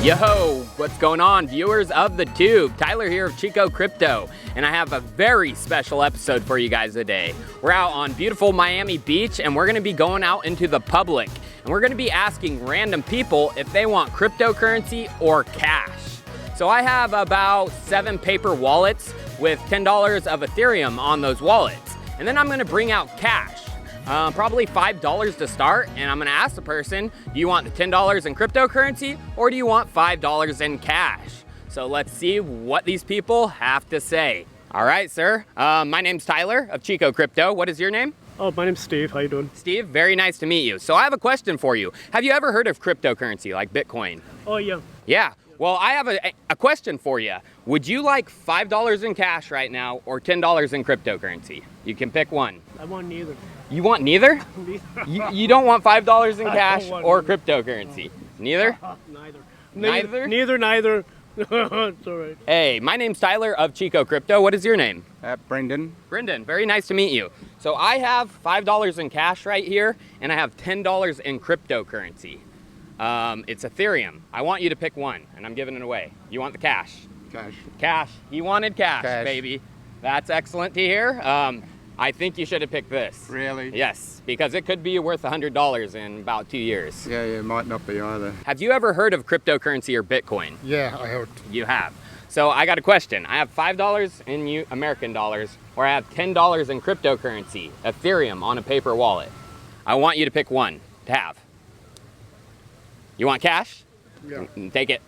Yo, what's going on, viewers of the tube? Tyler here of Chico Crypto, and I have a very special episode for you guys today. We're out on beautiful Miami Beach, and we're gonna be going out into the public, and we're gonna be asking random people if they want cryptocurrency or cash. So I have about 7 paper wallets with $10 of Ethereum on those wallets, and then I'm gonna bring out cash. Probably $5 to start, and I'm gonna ask the person, do you want the $10 in cryptocurrency or do you want $5 in cash? So let's see what these people have to say. All right, sir. My name's Tyler of Chico Crypto. What is your name? Oh, my name's Steve. How you doing? Steve, very nice to meet you. So I have a question for you. Have you ever heard of cryptocurrency like Bitcoin? Oh, yeah. Yeah. Well, I have a question for you. Would you like $5 in cash right now or $10 in cryptocurrency? You can pick one. I want neither. You want neither? You don't want $5 in cash or neither. cryptocurrency? Neither? Neither. Neither? Neither. It's all right. Hey, my name's Tyler of Chico Crypto. What is your name? Brendan. Brendan, very nice to meet you. So I have $5 in cash right here, and I have $10 in cryptocurrency. It's Ethereum. I want you to pick one, and I'm giving it away. You want the cash? Cash. Cash. He wanted cash, Cash. baby. That's excellent to hear. I think you should have picked this. Really? Yes, because it could be worth $100 in about 2 years. Yeah, it might not be either. Have you ever heard of cryptocurrency or Bitcoin? Yeah, I heard. You have. So I got a question. I have $5 in American dollars, or I have $10 in cryptocurrency, Ethereum, on a paper wallet. I want you to pick one to have. You want cash? Yeah. Take it.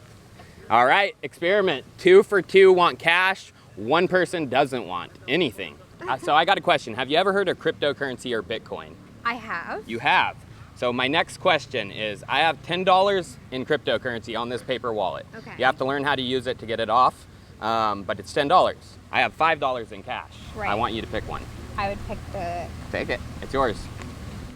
All right, experiment. 2 for 2 want cash. 1 person doesn't want anything. So I got a question. Have you ever heard of cryptocurrency or Bitcoin? I have. You have. So my next question is, I have $10 in cryptocurrency on this paper wallet. Okay. You have to learn how to use it to get it off, but it's $10. I have $5 in cash. Right. I want you to pick one. I would pick the. Take it. It's yours.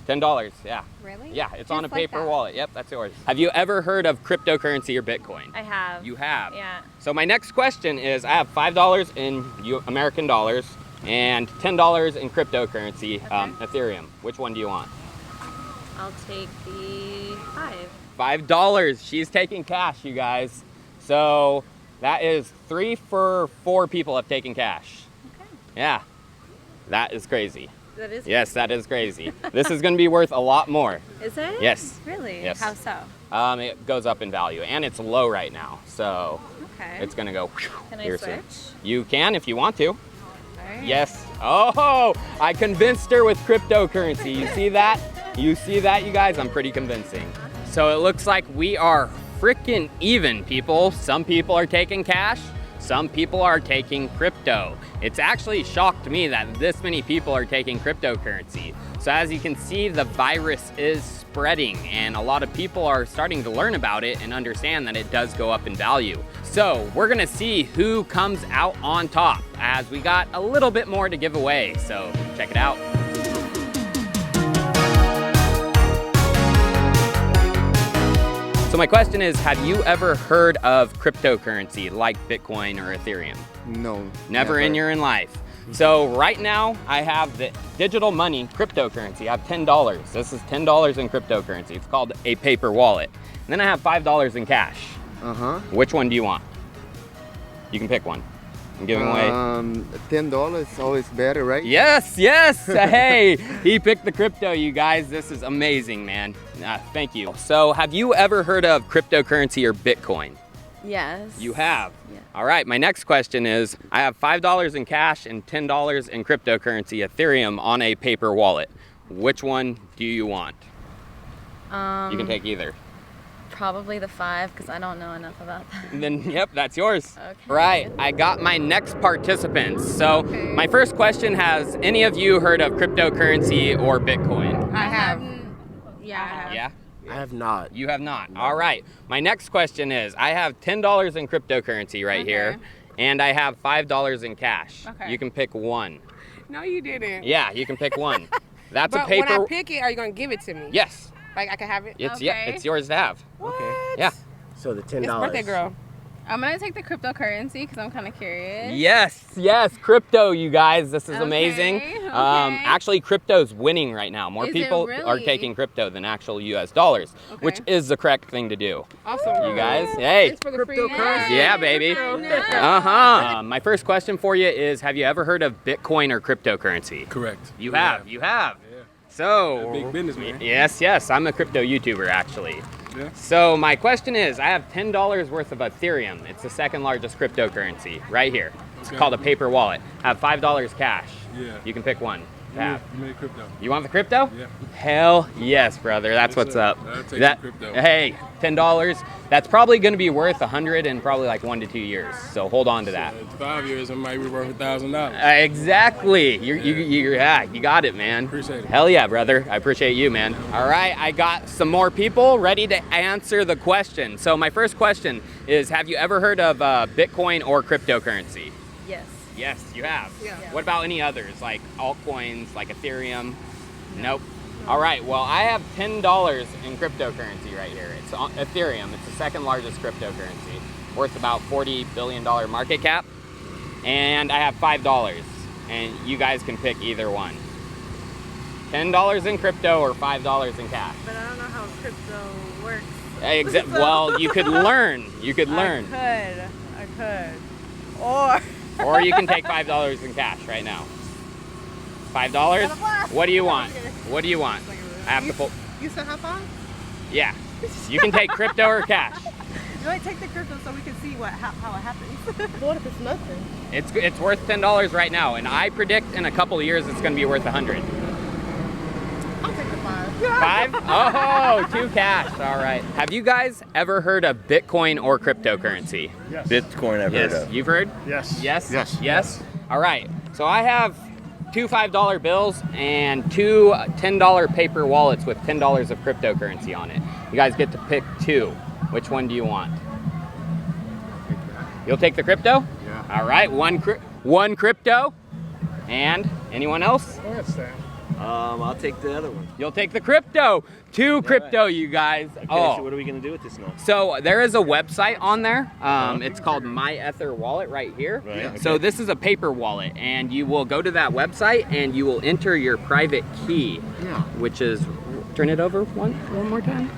$10, yeah. Really? Yeah, it's Just on a like paper that. wallet. Yep, that's yours. Have you ever heard of cryptocurrency or Bitcoin? I have. You have? Yeah. So my next question is, I have $5 in American dollars and $10 in cryptocurrency, Ethereum. Which one do you want? I'll take the 5. $5. She's taking cash, you guys. So that is 3 for 4 people have taken cash. Okay. Yeah, that is crazy. That is. Yes, that is crazy. This is going to be worth a lot more. Is it? Yes. Really? Yes. How so? It goes up in value, and it's low right now, so Okay. it's going to go Can I here switch? soon. You can if you want to. All right. Yes. Oh, I convinced her with cryptocurrency. You see that? You see that, you guys? I'm pretty convincing. So it looks like we are freaking even, people. Some people are taking cash. Some people are taking crypto. It's actually shocked me that this many people are taking cryptocurrency. So as you can see, the virus is spreading, and a lot of people are starting to learn about it and understand that it does go up in value. So we're gonna see who comes out on top, as we got a little bit more to give away. So check it out. So my question is, have you ever heard of cryptocurrency like Bitcoin or Ethereum? No. Never in your life. So right now, I have the digital money cryptocurrency. I have $10. This is $10 in cryptocurrency. It's called a paper wallet. And then I have $5 in cash. Uh-huh. Which one do you want? You can pick one. I'm giving away. $10 is always better, right? Yes, yes. Hey, he picked the crypto, you guys. This is amazing, man. Thank you. So have you ever heard of cryptocurrency or Bitcoin? Yes. You have? Yeah. All right, my next question is, I have $5 in cash and $10 in cryptocurrency, Ethereum, on a paper wallet. Which one do you want? You can take either. Probably the 5, because I don't know enough about that. And then, yep, that's yours. Okay. Right, I got my next participants. So my first question, has any of you heard of cryptocurrency or Bitcoin? I have. Yeah. Yeah? I have not. You have not. All right. My next question is, I have $10 in cryptocurrency right here, and I have $5 in cash. Okay. You can pick one. No, you didn't. Yeah, you can pick one. That's But a paper. when I pick it, are you gonna give it to me? Yes. Like I can have it? It's yeah, Okay. it's yours to have. What? Okay. Yeah. So the $10. It's birthday girl. I'm gonna take the cryptocurrency because I'm kind of curious. Yes, crypto, you guys. This is amazing. Okay. Actually, crypto's winning right now. More Is it people are really? taking crypto than actual US dollars, which is the correct thing to do. Awesome. You guys, hey. Thanks for the free Yeah, baby. My first question for you is, have you ever heard of Bitcoin or cryptocurrency? Correct. You have. Yeah. So, Big business, man. Yes, I'm a crypto YouTuber actually. Yeah. So my question is, I have $10 worth of Ethereum. It's the second largest cryptocurrency right here. It's called a paper wallet. I have $5 cash. Yeah. You can pick one. You made crypto. You want the crypto? Yeah. Hell yes, brother. That's what's up. I'll take the crypto. Hey, $10. That's probably going to be worth 100 in probably like 1 to 2 years. So hold on to that. 5 years, it might be worth $1,000. Exactly. You got it, man. Appreciate it. Hell yeah, brother. I appreciate you, man. All right, I got some more people ready to answer the question. So my first question is, have you ever heard of Bitcoin or cryptocurrency? Yes. Yes, you have. Yeah. What about any others, like altcoins, like Ethereum? Nope. All right, well, I have $10 in cryptocurrency right here. It's Ethereum. It's the second largest cryptocurrency, worth about $40 billion market cap. And I have $5, and you guys can pick either one. $10 in crypto or $5 in cash. But I don't know how crypto works. Well, you could learn. You could learn. I could. Or you can take $5 in cash right now. $5? What do you want? What do you want? I have to pull. You said how far? Yeah. You can take crypto or cash. You might take the crypto so we can see how it happens. What if it's nothing? It's worth $10 right now, and I predict in a couple of years it's going to be worth 100. I'll take the 5. 5? Oh, 2 cash. All right. Have you guys ever heard of Bitcoin or cryptocurrency? Yes. Bitcoin I've heard of. You've heard? Yes. Yes? All right. So I have 2 $5 bills and 2 $10 paper wallets with $10 of cryptocurrency on it. You guys get to pick 2. Which one do you want? You'll take the crypto? Yeah. All right. One crypto. And anyone else? Go ahead, Stan. I'll take the other one. You'll take the crypto. 2 crypto, you guys. Okay, Oh. so what are we gonna do with this now? So there is a website on there. It's called My Ether Wallet right here. Right, okay. So this is a paper wallet, and you will go to that website and you will enter your private key, which is, turn it over one more time.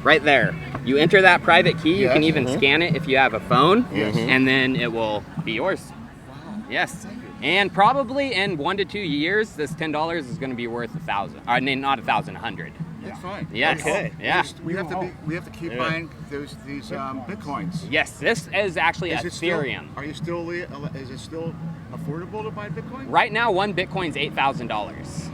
Right there. You enter that private key. You can even scan it if you have a phone, and then it will be yours. Wow. Yes. And probably in 1 to 2 years, this $10 is going to be worth 1,000. I mean, not 1,000, 100. That's fine. Yes. Okay. Yeah. We have to keep buying these bitcoins. Yes, this is actually Ethereum. Is it still affordable to buy Bitcoin? Right now, one Bitcoin's $8,000.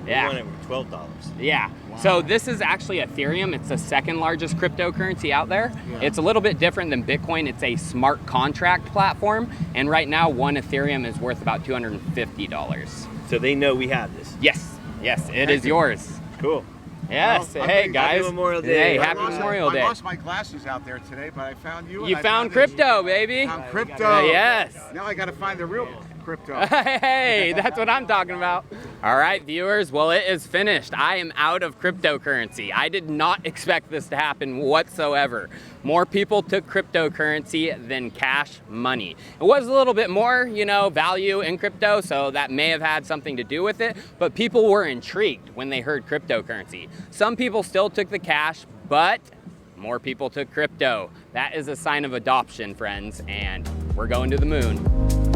Yeah. We want it for $12. Yeah. Wow. So this is actually Ethereum. It's the second largest cryptocurrency out there. It's a little bit different than Bitcoin. It's a smart contract platform. And right now, one Ethereum is worth about $250. So they know we have this. Yes. Yes, it is yours. Cool. Yes. Well, hey, guys. Happy Memorial Day. Hey, happy Memorial Day. I lost my glasses out there today, but I found you. You found crypto, baby. Found crypto. Yes. Now I got to find the real crypto. Hey, that's what I'm talking about. All right, viewers, well, it is finished. I am out of cryptocurrency. I did not expect this to happen whatsoever. More people took cryptocurrency than cash money. It was a little bit more, value in crypto, so that may have had something to do with it, but people were intrigued when they heard cryptocurrency. Some people still took the cash, but more people took crypto. That is a sign of adoption, friends, and we're going to the moon.